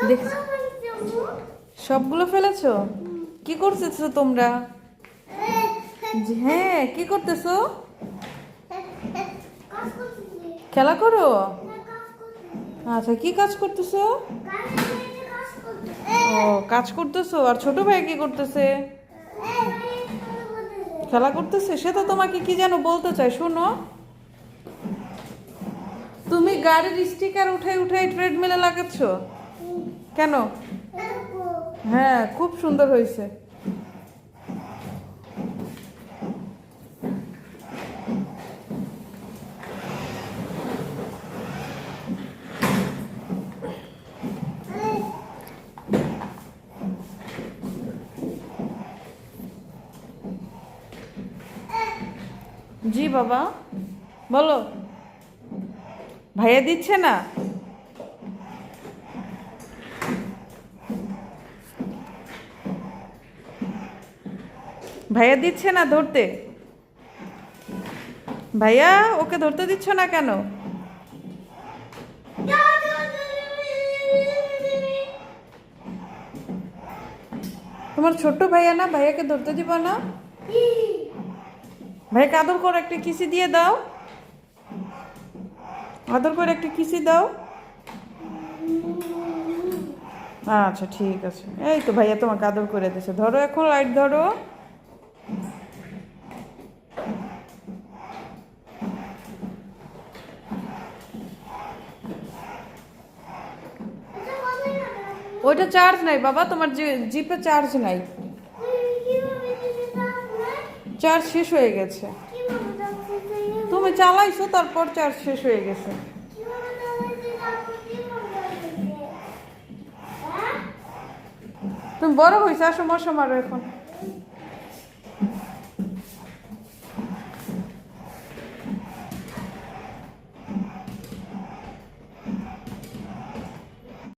দেখ, সবগুলো ফেলেছো? কি করতেছো তোমরা? হ্যাঁ, কি করতেছো? খেলা করো? আচ্ছা, কি কাজ করতেছো? ও, কাজ করতেছো। আর ছোট ভাই কি করতেছে? খেলা করতেছে। সে তো তোমাকে কি যেন বলতে চায়, শোনো। তুমি গাড়ির স্টিকার উঠাই উঠাই ট্রেডমিলে লাগাচ্ছ কেন? হ্যাঁ, খুব সুন্দর হয়েছে। জি বাবা, বলো। ভাইয়া দিচ্ছে না? ভাইয়া দিচ্ছে না ধরতে? ভাইয়া ওকে ধরতে দিচ্ছ না কেন? তোমার ছোট্ট ভাইয়া না, ভাইয়াকে ধরতে দিব না? ভাইয়াকে আদর করে একটা কিসি দিয়ে দাও। আদর করে একটা কিসি দাও। আচ্ছা ঠিক আছে, এই তো ভাইয়া তোমাকে আদর করে দিয়েছে। ধরো, এখন লাইট ধরো। ওইটা চার্জ নাই বাবা, তোমার জিপে চার্জ নাই। চার্জ শেষ হয়ে গেছে। তুমি চালাইছো, তারপর চার্জ শেষ হয়ে গেছে। তুমি বড় হয়েছে, আসো মশা মারো এখন।